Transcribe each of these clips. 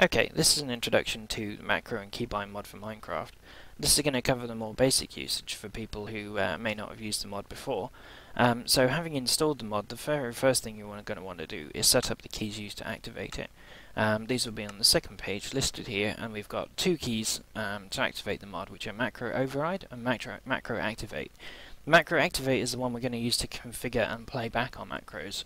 Okay, this is an introduction to the macro and keybind mod for Minecraft. This is going to cover the more basic usage for people who may not have used the mod before. So having installed the mod, the very first thing you're going to want to do is set up the keys used to activate it. These will be on the second page listed here, and we've got two keys to activate the mod, which are macro override and macro activate. Macro activate is the one we're going to use to configure and play back on macros.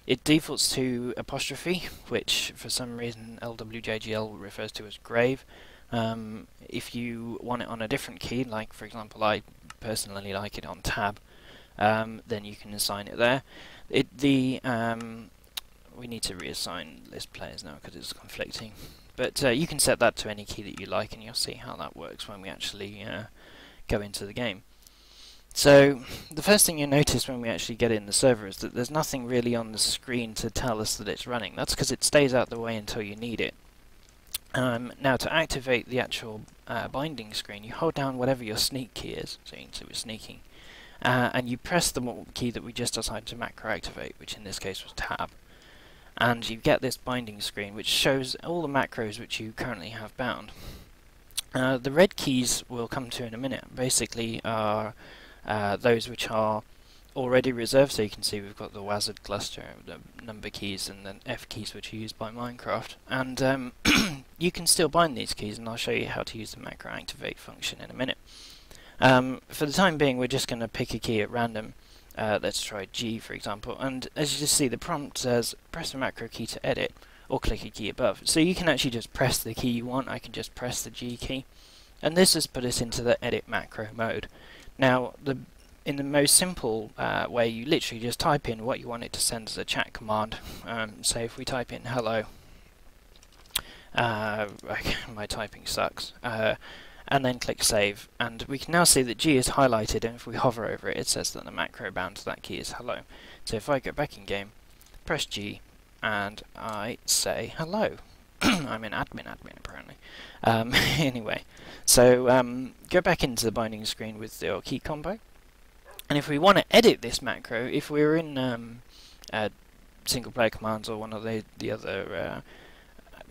It defaults to apostrophe, which for some reason LWJGL refers to as grave. If you want it on a different key, like for example I personally like it on tab, then you can assign it there. We need to reassign list players now because it's conflicting. But you can set that to any key that you like, and you'll see how that works when we actually go into the game. So the first thing you notice when we actually get in the server is that there's nothing really on the screen to tell us that it's running. That's because it stays out the way until you need it. Now to activate the actual binding screen, you hold down whatever your sneak key is, so you can see we're sneaking, and you press the key that we just assigned to macro activate, which in this case was tab, and you get this binding screen which shows all the macros which you currently have bound. The red keys we'll come to in a minute basically are those which are already reserved, so you can see we've got the wizard cluster, the number keys, and then F keys which are used by Minecraft. And you can still bind these keys, and I'll show you how to use the macro activate function in a minute. For the time being, we're just going to pick a key at random. Let's try G, for example, and as you just see, the prompt says press the macro key to edit, or click a key above. So you can actually just press the key you want. I can just press the G key, and this has put us into the edit macro mode. Now, in the most simple way, you literally just type in what you want it to send as a chat command. So if we type in hello, my typing sucks, and then click save, and we can now see that G is highlighted, and if we hover over it, it says that the macro bound to that key is hello. So if I go back in game, press G, and I say hello. I'm in admin apparently. Anyway, so go back into the binding screen with your key combo, and if we want to edit this macro, if we're in single player commands or one of the other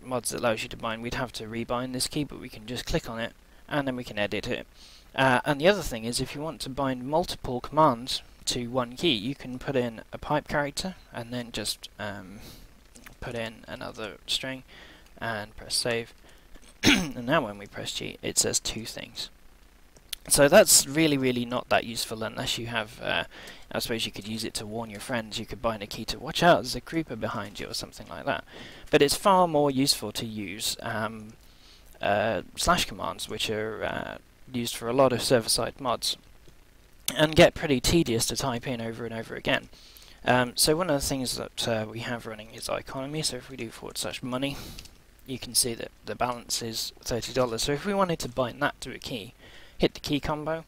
mods that allows you to bind, we'd have to rebind this key, but we can just click on it and then we can edit it. And the other thing is, if you want to bind multiple commands to one key, you can put in a pipe character and then just put in another string and press save. And now when we press G, it says two things. So that's really not that useful unless you have, I suppose you could use it to warn your friends. You could bind a key to watch out, there's a creeper behind you or something like that. But it's far more useful to use slash commands, which are used for a lot of server-side mods, and get pretty tedious to type in over and over again. So one of the things that we have running is economy, so if we do /money, you can see that the balance is $30. So if we wanted to bind that to a key, hit the key combo,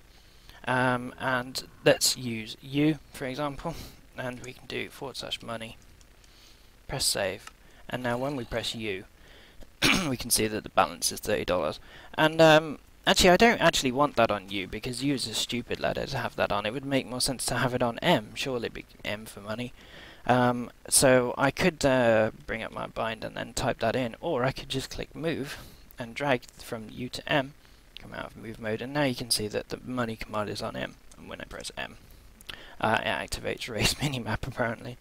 and let's use U for example, and we can do /money, press save, and now when we press U, we can see that the balance is $30. And actually I don't actually want that on U, because U is a stupid letter to have that on. It would make more sense to have it on M, surely big M for money. So I could bring up my bind and then type that in, or I could just click move and drag from U to M, come out of move mode, and now you can see that the money command is on M, and when I press M, it activates raise minimap apparently.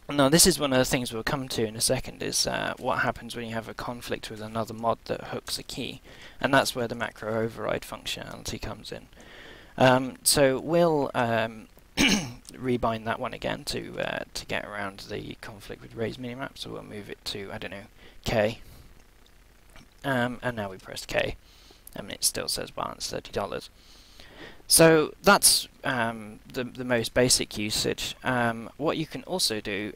Now this is one of the things we'll come to in a second, is what happens when you have a conflict with another mod that hooks a key, and that's where the macro override functionality comes in. So we'll rebind that one again to get around the conflict with raise minimap, so we'll move it to, I don't know, K, and now we press K, and it still says balance $30. So that's the most basic usage. What you can also do,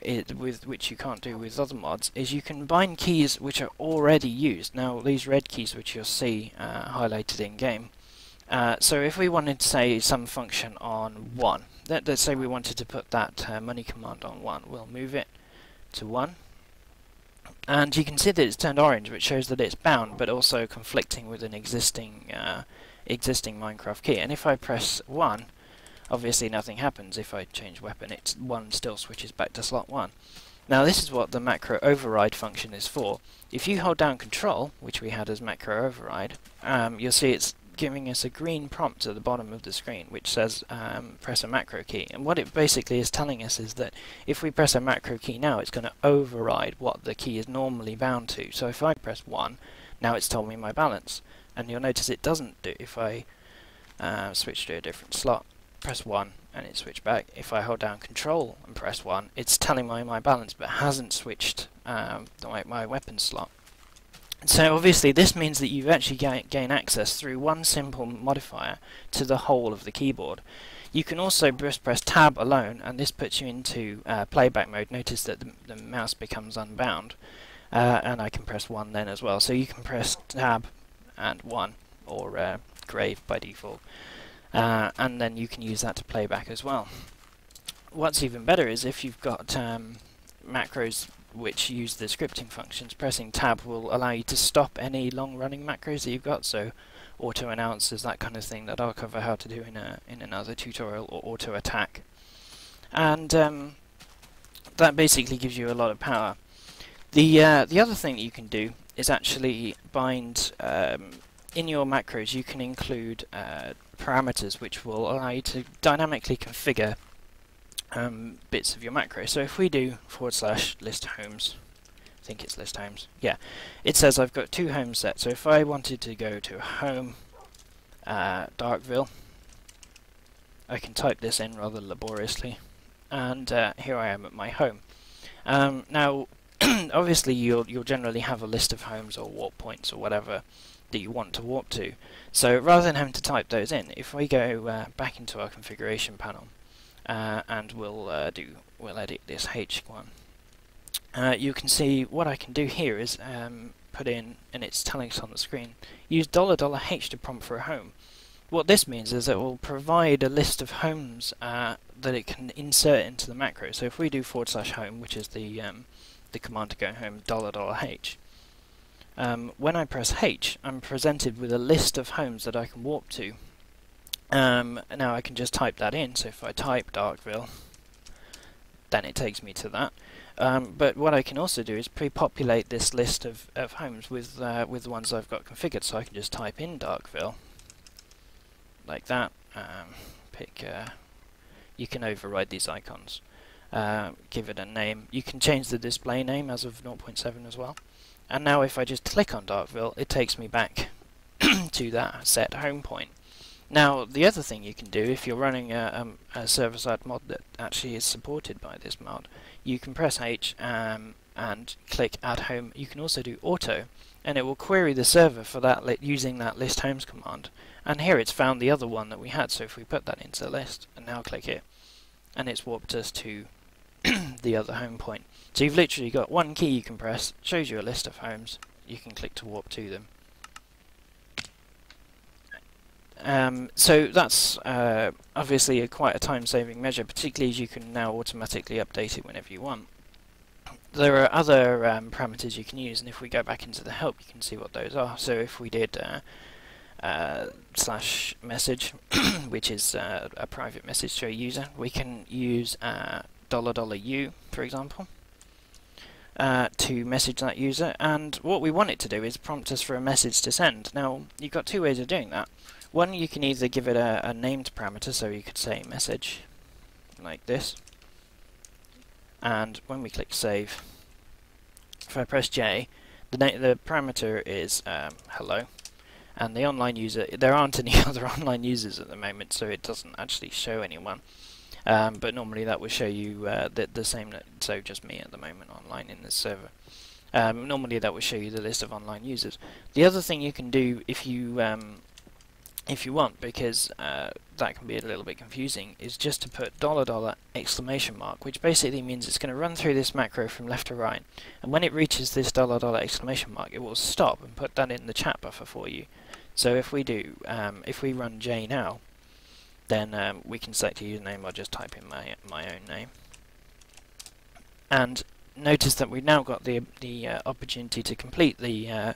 which you can't do with other mods, is you can bind keys which are already used. Now these red keys which you'll see highlighted in game, so if we wanted to say some function on 1, let's say we wanted to put that money command on 1, we'll move it to 1, and you can see that it's turned orange, which shows that it's bound but also conflicting with an existing Minecraft key. And if I press 1, obviously nothing happens. If I change weapon, 1 still switches back to slot 1. Now this is what the macro override function is for. If you hold down Control, which we had as macro override, you'll see it's giving us a green prompt at the bottom of the screen which says press a macro key, and what it basically is telling us is that if we press a macro key now, it's going to override what the key is normally bound to. So if I press 1, now it's told me my balance, and you'll notice it doesn't do if I switch to a different slot, press 1 and it switched back. If I hold down Control and press 1, it's telling me my balance but hasn't switched my weapon slot. So obviously this means that you've actually gain access through one simple modifier to the whole of the keyboard. You can also just press Tab alone, and this puts you into playback mode. Notice that the mouse becomes unbound, and I can press 1 then as well. So you can press Tab and 1, or Grave by default, and then you can use that to play back as well. What's even better is if you've got macros which use the scripting functions, pressing Tab will allow you to stop any long-running macros that you've got, so auto announcers, that kind of thing that I'll cover how to do in another tutorial, or auto attack. And that basically gives you a lot of power. The other thing that you can do is actually bind in your macros. You can include parameters which will allow you to dynamically configure bits of your macro. So if we do /list homes, I think it's list homes, yeah, it says I've got 2 homes set. So if I wanted to go to home Darkville, I can type this in rather laboriously, and here I am at my home. Now obviously you'll generally have a list of homes or warp points or whatever that you want to warp to. So rather than having to type those in, if we go back into our configuration panel, and we'll edit this H one. You can see what I can do here is put in, and it's telling us on the screen, use $H to prompt for a home. What this means is it will provide a list of homes that it can insert into the macro. So if we do /home, which is the command to go home, $H. When I press H, I'm presented with a list of homes that I can warp to. Now I can just type that in, so if I type Darkville, then it takes me to that. But what I can also do is pre-populate this list of homes with the ones I've got configured, so I can just type in Darkville, like that. You can override these icons, give it a name. You can change the display name as of 0.7 as well. And now if I just click on Darkville, it takes me back to that set home point. Now, the other thing you can do, if you're running a server-side mod that actually is supported by this mod, you can press H and click Add Home. You can also do Auto, and it will query the server for that using that list homes command. And here it's found the other one that we had, so if we put that into the list, and now click it, and it's warped us to the other home point. So you've literally got one key you can press, shows you a list of homes, you can click to warp to them. So that's obviously quite a time-saving measure, particularly as you can now automatically update it whenever you want. There are other parameters you can use, and if we go back into the help, you can see what those are. So if we did /message, which is a private message to a user, we can use $U, for example, to message that user. And what we want it to do is prompt us for a message to send. Now, you've got 2 ways of doing that. One, you can either give it a named parameter, so you could say message, like this. And when we click save, if I press J, the parameter is hello. And the online user, there aren't any other online users at the moment, so it doesn't actually show anyone. But normally that will show you the same, so just me at the moment online in this server. Normally that will show you the list of online users. The other thing you can do if you want, because that can be a little bit confusing, is just to put $exclamation mark, which basically means it's going to run through this macro from left to right, and when it reaches this $exclamation mark, it will stop and put that in the chat buffer for you. So if we do, if we run J now, then we can select a username. I'll just type in my own name, and notice that we've now got the opportunity to complete the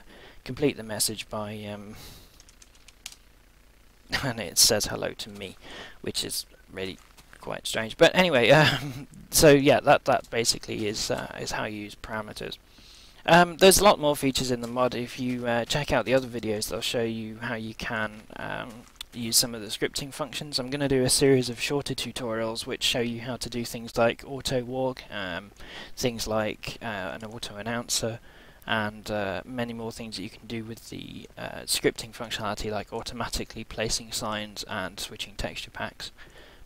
message by and it says hello to me, which is really quite strange. But anyway, so yeah, that basically is how you use parameters. There's a lot more features in the mod. If you check out the other videos, they'll show you how you can use some of the scripting functions. I'm going to do a series of shorter tutorials which show you how to do things like auto walk, things like an auto announcer, and many more things that you can do with the scripting functionality, like automatically placing signs and switching texture packs.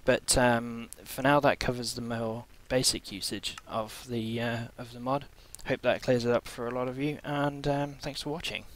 But for now, that covers the more basic usage of the mod. Hope that clears it up for a lot of you, and thanks for watching.